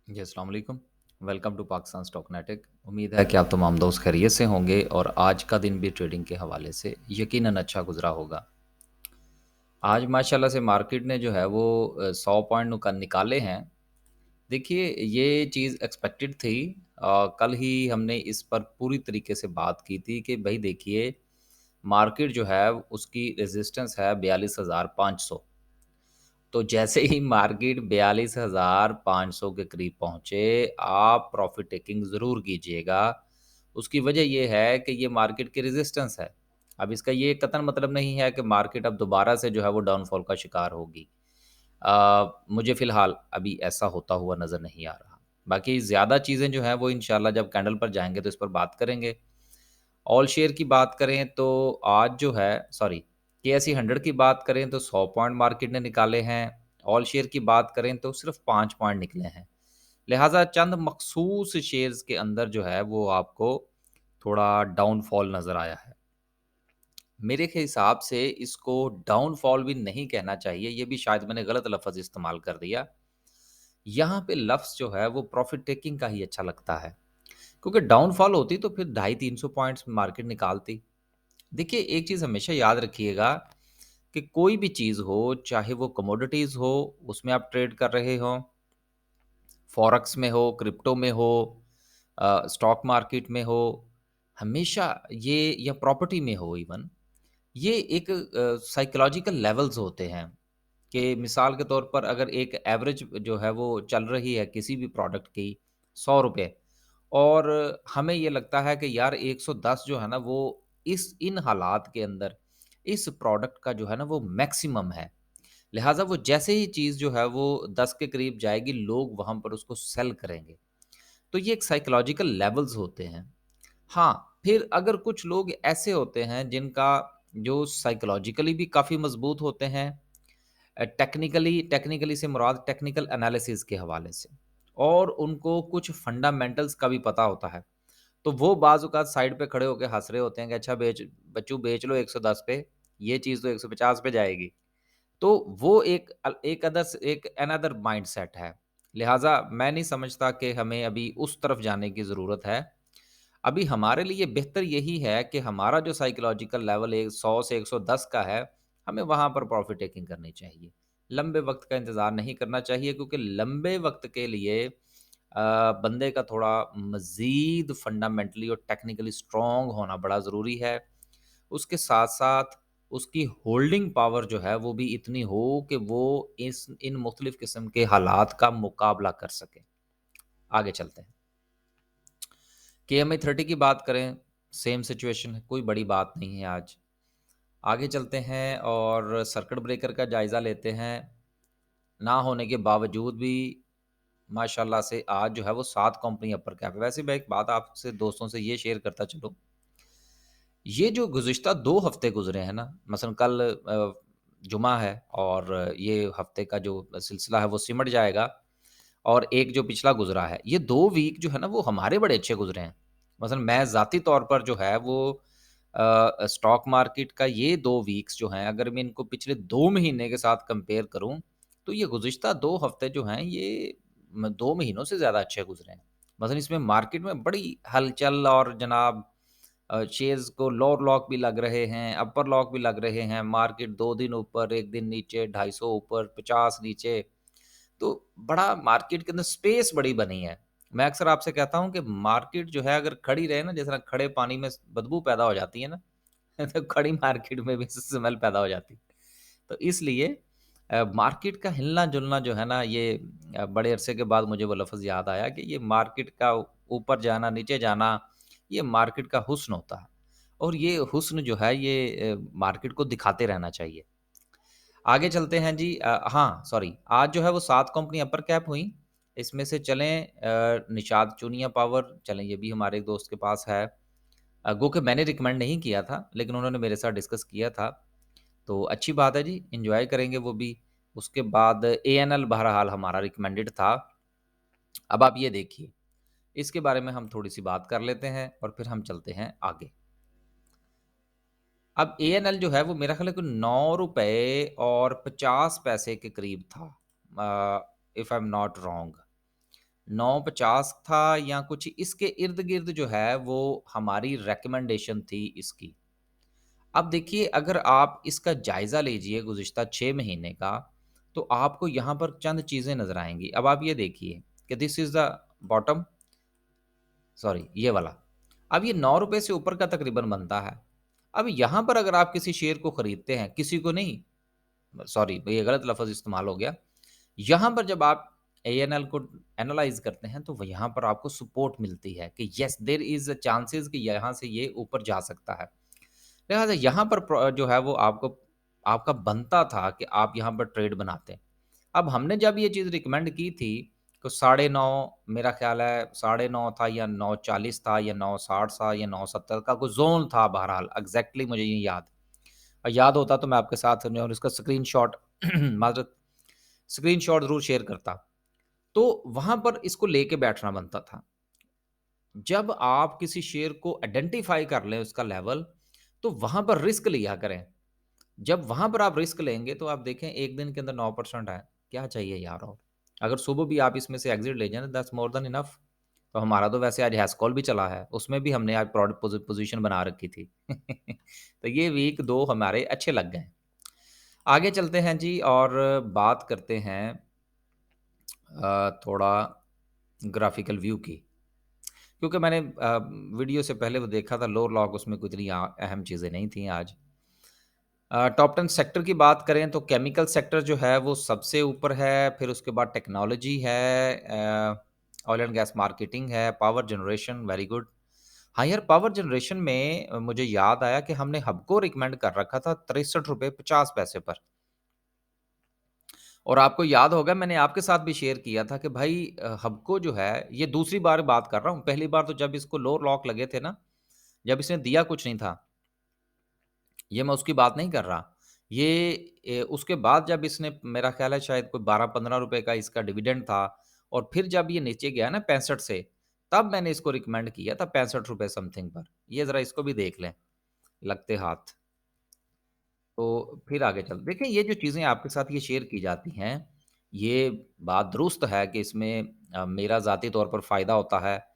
जी, अस्सलाम वालेकुम। Welcome to Pakistan Stocknetic. उम्मीद है कि आप तमाम दोस्त खैरियत से होंगे और आज का दिन भी ट्रेडिंग के हवाले से यकीनन अच्छा गुजरा होगा। आज माशाल्लाह से मार्केट ने जो है वो 100 पॉइंट निकाले हैं। देखिए, ये चीज़ एक्सपेक्टेड थी। कल ही हमने इस पर पूरी तरीके से बात की थी कि भई देखिए, मार्केट जो है उसकी रेजिस्टेंस है 42,500। तो जैसे ही मार्केट 42,500 के करीब पहुँचे, आप प्रॉफ़िट टेकिंग ज़रूर कीजिएगा। उसकी वजह ये है कि ये मार्केट की रेज़िस्टेंस है। अब इसका ये कतई मतलब नहीं है कि मार्केट अब दोबारा से जो है वो डाउनफ़ॉल का शिकार होगी। मुझे फ़िलहाल अभी ऐसा होता हुआ नज़र नहीं आ रहा। बाकी ज़्यादा चीज़ें जो हैं वो इंशाल्लाह जब कैंडल पर जाएँगे तो इस पर बात करेंगे। ऑल शेयर की बात करें तो आज जो है सॉरी केएसई 100 की बात करें तो 100 पॉइंट मार्केट ने निकाले हैं। ऑल शेयर की बात करें तो सिर्फ 5 पॉइंट निकले हैं। लिहाजा चंद मखसूस शेयर्स के अंदर जो है वो आपको थोड़ा डाउनफॉल नज़र आया है। मेरे के हिसाब से इसको डाउनफॉल भी नहीं कहना चाहिए, ये भी शायद मैंने गलत लफ़्ज़ इस्तेमाल कर दिया। यहाँ पे लफ्ज़ जो है वो प्रॉफ़िट टेकिंग का ही अच्छा लगता है, क्योंकि डाउनफॉल होती तो फिर 250-300 पॉइंट्स मार्केट निकालती। देखिए, एक चीज़ हमेशा याद रखिएगा कि कोई भी चीज़ हो, चाहे वो कमोडिटीज़ हो, उसमें आप ट्रेड कर रहे हों, फॉरेक्स में हो, क्रिप्टो में हो, स्टॉक मार्केट में हो, हमेशा ये या प्रॉपर्टी में हो इवन, ये एक साइकोलॉजिकल लेवल्स होते हैं कि मिसाल के तौर पर अगर एक एवरेज जो है वो चल रही है किसी भी प्रोडक्ट की ₹100 और हमें ये लगता है कि यार 110 जो है ना वो इस इन हालात के अंदर इस प्रोडक्ट का जो है ना वो मैक्सिमम है। लिहाजा वो जैसे ही चीज़ जो है वो 10 के करीब जाएगी, लोग वहाँ पर उसको सेल करेंगे। तो ये एक साइकोलॉजिकल लेवल्स होते हैं। हाँ, फिर अगर कुछ लोग ऐसे होते हैं जिनका जो साइकोलॉजिकली भी काफ़ी मज़बूत होते हैं, टेक्निकली टेक्निकली से मुराद टेक्निकल एनालिसिस के हवाले से, और उनको कुछ फंडामेंटल्स का भी पता होता है। तो वो बाज़ औक़ात साइड पे खड़े होके हँस रहे होते हैं कि अच्छा बच्चू बेच लो 110 पे, ये चीज़ तो 150 पे जाएगी। तो वो एक अनदर माइंडसेट है। लिहाज़ा मैं नहीं समझता कि हमें अभी उस तरफ जाने की ज़रूरत है। अभी हमारे लिए बेहतर यही है कि हमारा जो साइकोलॉजिकल लेवल 100 से 110 का है, हमें वहाँ पर प्रॉफ़िट टेकिंग करनी चाहिए। लंबे वक़्त का इंतज़ार नहीं करना चाहिए, क्योंकि लंबे वक़्त के लिए बंदे का थोड़ा मज़ीद फंडामेंटली और टेक्निकली स्ट्रॉन्ग होना बड़ा ज़रूरी है। उसके साथ-साथ उसकी होल्डिंग पावर जो है वो भी इतनी हो कि वो इस इन मुख्तलिफ़ किस्म के हालात का मुकाबला कर सके। आगे चलते हैं। केएमए 30 की बात करें, सेम सिचुएशन है, कोई बड़ी बात नहीं है आज। आगे चलते हैं और सर्किट ब्रेकर का जायज़ा लेते हैं। ना होने के बावजूद भी माशाल्लाह से आज जो है वो 7 कंपनी अपर कैप है। वैसे मैं एक बात आपसे दोस्तों से ये शेयर करता चलूँ, ये जो गुज़िश्ता 2 हफ़्ते गुज़रे हैं ना, मसलन कल जुमा है और ये हफ़्ते का जो सिलसिला है वो सिमट जाएगा, और एक जो पिछला गुज़रा है, ये 2 वीक जो है ना वो हमारे बड़े अच्छे गुज़रे हैं। मसलन मैं ज़ाती तौर पर जो है वो स्टॉक मार्केट का ये 2 वीक्स जो हैं, अगर मैं इनको पिछले 2 महीने के साथ कंपेयर करूँ, तो ये गुज़िश्ता 2 हफ़्ते जो हैं ये 2 महीनों से ज़्यादा अच्छे गुज़रे हैं। मसलन इसमें मार्केट में बड़ी हलचल और जनाब शेयर्स को लोअर लॉक भी लग रहे हैं, अपर लॉक भी लग रहे हैं। मार्केट 2 दिन ऊपर, 1 दिन नीचे, 250 ऊपर, 50 नीचे। तो बड़ा मार्केट के अंदर स्पेस बड़ी बनी है। मैं अक्सर आपसे कहता हूँ कि मार्केट जो है अगर खड़ी रहे ना, जिस तरह खड़े पानी में बदबू पैदा हो जाती है ना, तो खड़ी मार्केट में भी स्मेल पैदा हो जाती है। तो इसलिए मार्केट का हिलना-जुलना जो है ना ये बड़े अरसे के बाद मुझे वो लफ़्ज़ याद आया कि ये मार्केट का ऊपर जाना, नीचे जाना, ये मार्केट का हुस्न होता है, और ये हुस्न जो है ये मार्केट को दिखाते रहना चाहिए। आगे चलते हैं जी। हाँ, सॉरी, आज जो है वो 7 कंपनी अपर कैप हुई। इसमें से चलें निषाद चूनिया पावर, चलें ये भी हमारे एक दोस्त के पास है। गो कि मैंने रिकमेंड नहीं किया था, लेकिन उन्होंने मेरे साथ डिस्कस किया था। तो अच्छी बात है जी, एन्जॉय करेंगे वो भी। उसके बाद एएनएल बहरहाल हमारा रिकमेंडेड था। अब आप ये देखिए, इसके बारे में हम थोड़ी-सी बात कर लेते हैं और फिर हम चलते हैं आगे। अब एएनएल जो है वो मेरा ख़्याल है कि ₹9 और 50 पैसे के करीब था, if I am not wrong. 950 था या कुछ इसके इर्द-गिर्द जो है वो हमारी रिकमेंडेशन थी इसकी। अब देखिए अगर आप इसका जायज़ा लीजिए गुज़िश्ता 6 महीने का, तो आपको यहाँ पर चंद चीज़ें नज़र आएँगी। अब आप ये देखिए कि this is the bottom, sorry ये वाला। अब ये ₹9 से ऊपर का तकरीबन बनता है। अब यहाँ पर अगर आप किसी शेयर को खरीदते हैं, किसी को नहीं, सॉरी ये गलत लफ़्ज़ इस्तेमाल हो गया। यहाँ पर जब आप एएनएल को एनालाइज़ करते हैं, तो वो यहाँ पर आपको सपोर्ट मिलती है कि yes there is a chances कि यहाँ से ये ऊपर जा सकता है। लिहाज़ा यहाँ पर जो है वो आपको आपका बनता था कि आप यहाँ पर ट्रेड बनाते। अब हमने जब ये चीज़ रिकमेंड की थी, तो 9.5 मेरा ख़्याल है 9.5 था या 9:40 था या 9:60 था या 9:70 का कोई ज़ोन था बहरहाल, एग्ज़ैक्टली मुझे नहीं याद। याद होता तो मैं आपके साथ जो है उसका स्क्रीनशॉट माज़रत स्क्रीनशॉट ज़रूर शेयर करता। तो वहाँ पर इसको लेके बैठना बनता था। जब आप किसी शेयर को आइडेंटिफ़ाई कर लें उसका लेवल, तो वहाँ पर रिस्क लिया करें। जब वहाँ पर आप रिस्क लेंगे तो आप देखें 1 दिन के अंदर 9% है, क्या चाहिए यार और? अगर सुबह भी आप इसमें से एग्ज़िट ले जाएँ तो दैट्स मोर देन इनफ। तो हमारा तो वैसे आज हैशकॉल भी चला है, उसमें भी हमने आज प्रॉड पोज़ीशन बना रखी थी। तो ये वीक 2 हमारे अच्छे लग गए। आगे चलते हैं जी और बात करते हैं थोड़ा ग्राफ़िकल व्यू की। क्योंकि मैंने वीडियो से पहले वो देखा था लोअर लॉग, उसमें कोई इतनी अहम चीज़ें नहीं थी आज। टॉप 10 सेक्टर की बात करें तो केमिकल सेक्टर जो है वो सबसे ऊपर है, फिर उसके बाद टेक्नोलॉजी है, ऑयल एंड गैस मार्केटिंग है, पावर जनरेशन वेरी गुड। हाँ यार, पावर जनरेशन में मुझे याद आया कि हमने हबको रिकमेंड कर रखा था ₹63.50 पर। और आपको याद होगा मैंने आपके साथ भी शेयर किया था कि भाई हबको जो है ये दूसरी बार बात कर रहा हूँ, पहली बार तो जब इसको लोअर लॉक लगे थे ना, जब इसने दिया कुछ नहीं था, ये मैं उसकी बात नहीं कर रहा। ये उसके बाद जब इसने मेरा ख़्याल है शायद कोई 12-15 रुपए का इसका डिविडेंड था और फिर जब ये नीचे गया ना 65 से, तब मैंने इसको रिकमेंड किया था ₹65 समथिंग पर। ये ज़रा इसको भी देख लें, लगते हाथ। तो फिर आगे चल देखिए ये जो चीज़ें आपके साथ ये शेयर की जाती हैं, ये बात दुरुस्त है कि इसमें मेरा ज़ाती तौर पर फ़ायदा होता है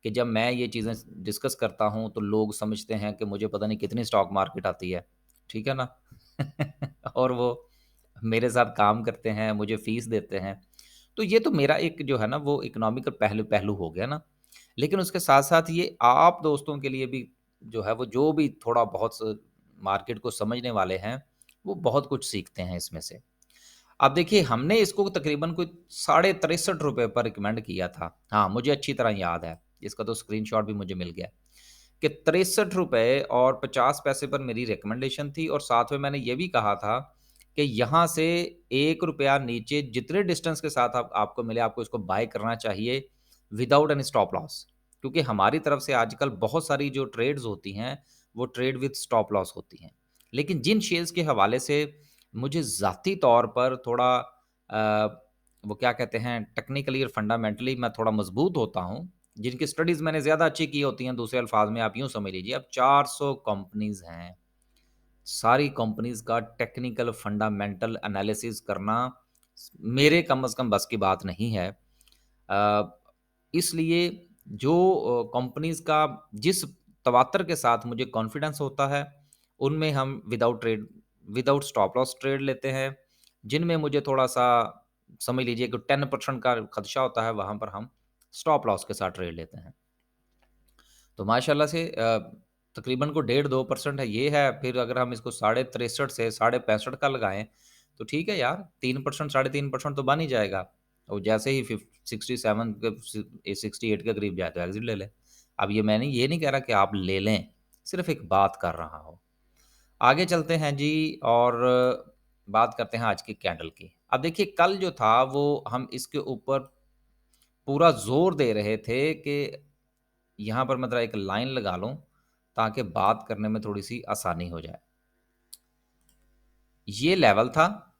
कि जब मैं ये चीज़ें डिस्कस करता हूँ, तो लोग समझते हैं कि मुझे पता नहीं कितनी स्टॉक मार्केट आती है, ठीक है ना? और वो मेरे साथ काम करते हैं, मुझे फ़ीस देते हैं। तो ये तो मेरा एक जो है ना वो इकोनॉमिकल पहलू पहलू हो गया ना। लेकिन उसके साथ-साथ ये आप दोस्तों के लिए भी जो है वो जो भी थोड़ा बहुत मार्केट को समझने वाले हैं, वो बहुत कुछ सीखते हैं इसमें से। अब देखिए हमने इसको तकरीबन कोई साढ़े ₹63 पर रिकमेंड किया था। हाँ, मुझे अच्छी तरह याद है। इसका तो स्क्रीनशॉट भी मुझे मिल गया कि ₹63 और 50 पैसे पर मेरी रिकमेंडेशन थी और साथ में मैंने ये भी कहा था कि यहाँ से ₹1 नीचे जितने डिस्टेंस के साथ आप आपको मिले, आपको इसको बाय करना चाहिए विदाउट एनी स्टॉप लॉस। क्योंकि हमारी तरफ से आजकल बहुत सारी जो ट्रेड्स होती हैं, वो ट्रेड विद स्टॉप लॉस होती हैं। लेकिन जिन शेयर्स के हवाले से मुझे ज़ाती तौर पर थोड़ा वो क्या कहते हैं टेक्निकली और फंडामेंटली मैं थोड़ा मजबूत होता हूँ, जिनकी स्टडीज़ मैंने ज़्यादा अच्छी की होती हैं, दूसरे अल्फाज में आप यूँ समझ लीजिए अब 400 कंपनीज़ हैं। सारी कंपनीज़ का टेक्निकल फंडामेंटल एनालिसिस करना मेरे कम से कम बस की बात नहीं है। इसलिए जो कंपनीज़ का जिस तवात्तर के साथ मुझे कॉन्फिडेंस होता है, उनमें हम विदाउट स्टॉप लॉस ट्रेड लेते हैं। जिनमें मुझे थोड़ा-सा समझ लीजिए कि 10% का खदशा होता है, वहाँ पर हम स्टॉप लॉस के साथ ट्रेड लेते हैं। तो माशाल्लाह से तकरीबन को डेढ़ 2% है, ये है। फिर अगर हम इसको साढ़े 63 से साढ़े 65 का लगाएँ, तो ठीक है यार, 3% साढ़े 3% तो बन ही जाएगा। और जैसे ही 67 के 68 के करीब जाए तो एग्ज़िट ले लें। अब ये नहीं कह रहा कि आप ले लें, सिर्फ़ एक बात कर रहा हूँ। आगे चलते हैं जी और बात करते हैं आज की कैंडल की। अब देखिए कल जो था वो हम इसके ऊपर पूरा ज़ोर दे रहे थे कि यहाँ पर मैं ज़रा एक लाइन लगा लूँ, ताकि बात करने में थोड़ी-सी आसानी हो जाए। ये लेवल था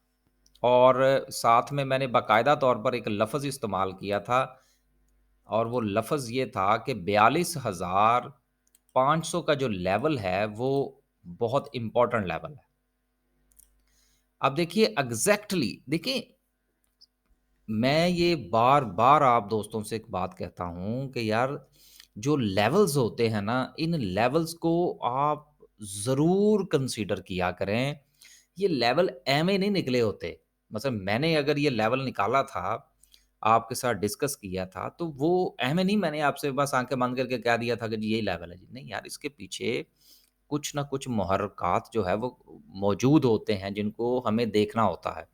और साथ में मैंने बाकायदा तौर पर एक लफ़्ज़ इस्तेमाल किया था और वो लफ़्ज़ ये था कि 42,500 का जो लेवल है, वो बहुत इम्पोर्टेंट लेवल है। अब देखिए एग्ज़ैक्टली देखिए मैं ये बार-बार आप दोस्तों से एक बात कहता हूँ कि यार जो लेवल्स होते हैं ना, इन लेवल्स को आप ज़रूर कंसीडर किया करें। ये लेवल ऐवें नहीं निकले होते। मतलब मैंने अगर ये लेवल निकाला था, आपके साथ डिस्कस किया था, तो वो ऐवें नहीं मैंने आपसे बस आँखें बंद करके कह दिया था कि जी यही लेवल है जी। नहीं यार, इसके पीछे कुछ न कुछ मुहर्रिकात जो है वो मौजूद होते हैं, जिनको हमें देखना होता है।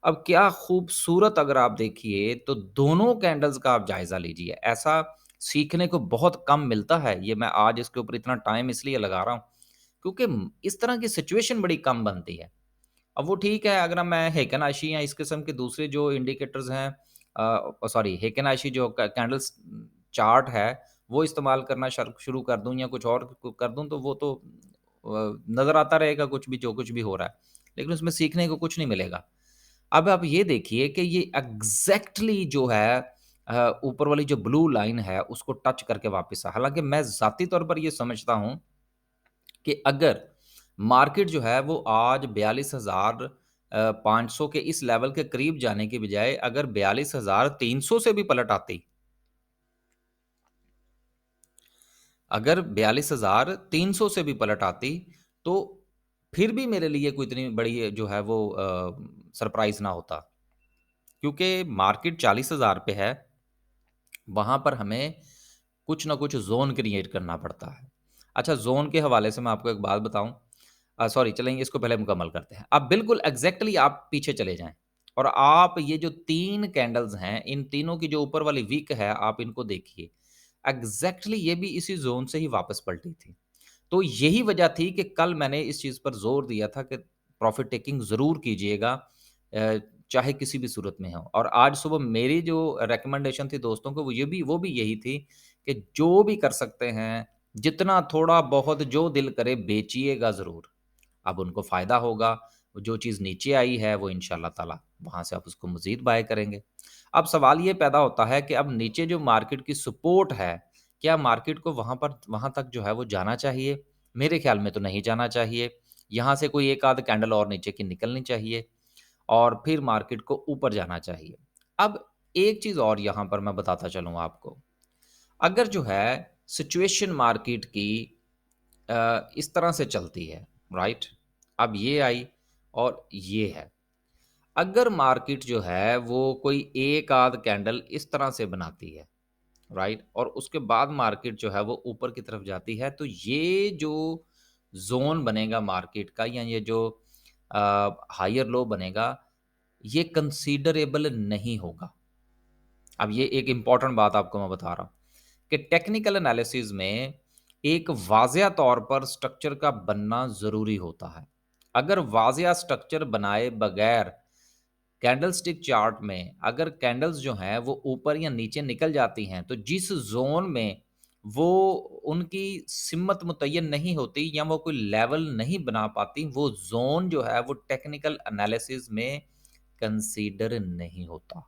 अब क्या खूबसूरत अगर आप देखिए तो दोनों कैंडल्स का आप जायज़ा लीजिए। ऐसा सीखने को बहुत कम मिलता है। ये मैं आज इसके ऊपर इतना टाइम इसलिए लगा रहा हूँ, क्योंकि इस तरह की सिचुएशन बड़ी कम बनती है। अब वो ठीक है अगर मैं हेकेनाशी या इस किस्म के दूसरे जो इंडिकेटर्स हैं सॉरी हेकेनाशी जो कैंडल्स चार्ट है, वो इस्तेमाल करना शुरू कर दूँ या कुछ और कर दूँ तो वो तो नज़र आता रहेगा कुछ भी जो कुछ भी हो रहा है। लेकिन उसमें सीखने को कुछ नहीं मिलेगा। अब आप ये देखिए कि ये एग्ज़ैक्टली जो है ऊपर वाली जो ब्लू लाइन है उसको टच करके वापस हालाँकि मैं ज़ाती तौर पर ये समझता हूँ कि अगर मार्केट जो है वो आज 42,500 के इस लेवल के करीब जाने की बजाय अगर 42,300 से भी पलट आती, अगर 42,300 से भी पलट आती, तो फिर भी मेरे लिए कोई इतनी बड़ी जो है वो सरप्राइज़ ना होता। क्योंकि मार्केट 40,000 पे है, वहाँ पर हमें कुछ ना कुछ ज़ोन क्रिएट करना पड़ता है। अच्छा ज़ोन के हवाले से मैं आपको एक बात बताऊँ सॉरी चलेंगे इसको पहले मुकम्मल करते हैं। अब बिल्कुल एग्ज़ैक्टली आप पीछे चले जाएँ और आप ये जो 3 कैंडल्स हैं, इन तीनों की जो ऊपर वाली विक है, आप इनको देखिए। एग्ज़ैक्टली ये भी इसी ज़ोन से ही वापस पलटी थी। तो यही वजह थी कि कल मैंने इस चीज़ पर ज़ोर दिया था कि प्रॉफ़िट टेकिंग ज़रूर कीजिएगा चाहे किसी भी सूरत में हो और आज सुबह मेरी जो रिकमेंडेशन थी दोस्तों को वो भी यही थी कि जो भी कर सकते हैं, जितना थोड़ा बहुत जो दिल करे बेचिएगा ज़रूर। अब उनको फ़ायदा होगा, जो चीज़ नीचे आई है वो इंशाअल्लाह ताला वहाँ से आप उसको मज़ीद बाय करेंगे। अब सवाल ये पैदा होता है कि अब नीचे जो मार्केट की सपोर्ट है, क्या मार्केट को वहाँ तक जो है वो जाना चाहिए? मेरे ख़्याल में तो नहीं जाना चाहिए। यहाँ से कोई एक आध कैंडल और नीचे की निकलनी चाहिए और फिर मार्केट को ऊपर जाना चाहिए। अब एक चीज़ और यहाँ पर मैं बताता चलूँ आपको, अगर जो है सिचुएशन मार्केट की इस तरह से चलती है, राइट? अब ये आई और ये है। अगर मार्केट जो है वो कोई एक आध कैंडल इस तरह से बनाती है, राइट? और उसके बाद मार्केट जो है वो ऊपर की तरफ जाती है, तो ये जो ज़ोन बनेगा मार्केट का या ये जो हायर लो बनेगा, ये कंसीडरेबल नहीं होगा। अब ये एक इम्पोर्टेंट बात आपको मैं बता रहा हूँ कि टेक्निकल एनालिसिस में एक वाज़िया तौर पर स्ट्रक्चर का बनना ज़रूरी होता है। अगर वाज़िया स्ट्रक्चर बनाए बगैर कैंडलस्टिक चार्ट में अगर कैंडल्स जो हैं वो ऊपर या नीचे निकल जाती हैं, तो जिस ज़ोन में वो उनकी सिमत मुतय्यन नहीं होती या वो कोई लेवल नहीं बना पाती, वो ज़ोन जो है वो टेक्निकल एनालिसिस में कंसीडर नहीं होता।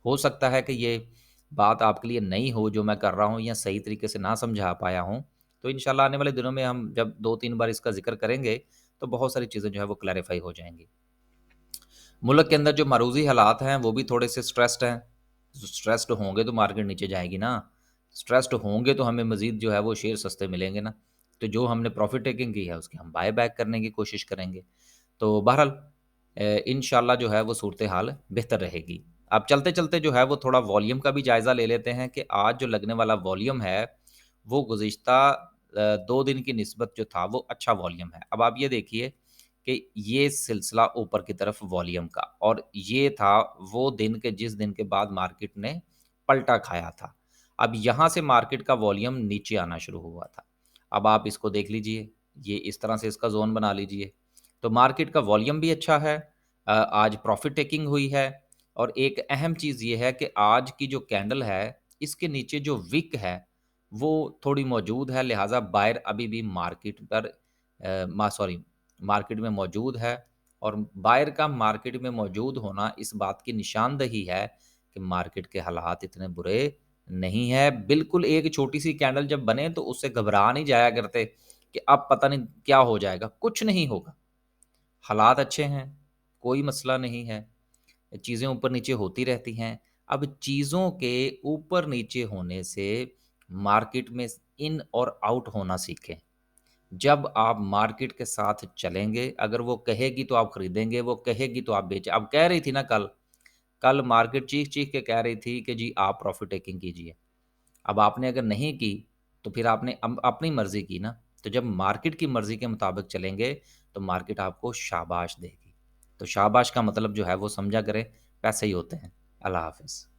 हो सकता है कि ये बात आपके लिए नई हो जो मैं कर रहा हूँ या सही तरीके से ना समझा पाया हूँ। तो इंशाल्लाह आने वाले दिनों में हम जब 2-3 बार इसका ज़िक्र करेंगे, तो बहुत सारी चीज़ें जो है वो क्लैरिफ़ाई हो जाएँगी। मुल्क के अंदर जो मरूज़ी हालात हैं, वो भी थोड़े से स्ट्रेस्ड हैं। स्ट्रेस्ड होंगे तो मार्केट नीचे जाएगी ना। स्ट्रेस्ड होंगे तो हमें मज़ीद जो है वो शेयर सस्ते मिलेंगे ना। तो जो हमने प्रॉफ़िट टेकिंग की है, उसकी हम बाय बैक करने की कोशिश करेंगे। तो बहरहाल इंशाल्लाह जो है वो सूरत-ए-हाल बेहतर रहेगी। अब चलते-चलते जो है वो थोड़ा वॉल्यूम का भी जायज़ा ले लेते हैं कि आज जो लगने वाला वॉल्यूम है, वो गुज़िश्ता 2 दिन की निस्बत जो था वो अच्छा वॉल्यूम है। अब आप ये देखिए कि ये सिलसिला ऊपर की तरफ वॉल्यूम का और ये था वो दिन के जिस दिन के बाद मार्केट ने पलटा खाया था। अब यहाँ से मार्केट का वॉल्यूम नीचे आना शुरू हुआ था। अब आप इसको देख लीजिए, ये इस तरह से इसका ज़ोन बना लीजिए। तो मार्केट का वॉल्यूम भी अच्छा है आज प्रॉफ़िट टेकिंग हुई है और एक अहम चीज़ ये है कि आज की जो कैंडल है, इसके नीचे जो विक है, वो थोड़ी मौजूद है, लिहाज़ा बायर अभी भी मार्केट पर सॉरी मार्केट में मौजूद है और बायर का मार्केट में मौजूद होना इस बात की निशानदही है कि मार्केट के हालात इतने बुरे नहीं है। बिल्कुल एक छोटी-सी कैंडल जब बने तो उससे घबरा नहीं जाया करते कि अब पता नहीं क्या हो जाएगा, कुछ नहीं होगा। हालात अच्छे हैं, कोई मसला नहीं है। चीज़ें ऊपर नीचे होती रहती हैं। अब चीज़ों के ऊपर नीचे होने से मार्केट में इन और आउट होना सीखें। जब आप मार्केट के साथ चलेंगे, अगर वो कहेगी तो आप खरीदेंगे, वो कहेगी तो आप बेचें। अब कह रही थी ना कल मार्केट चीख-चीख के कह रही थी कि जी आप प्रॉफ़िट टेकिंग कीजिए। अब आपने अगर नहीं की, तो फिर आपने अपनी मर्ज़ी की ना। तो जब मार्केट की मर्ज़ी के मुताबिक चलेंगे, तो मार्केट आपको शाबाश देगी। तो शाबाश का मतलब जो है वो समझा करें, पैसे ही होते हैं। अल्लाह हाफ़िज़।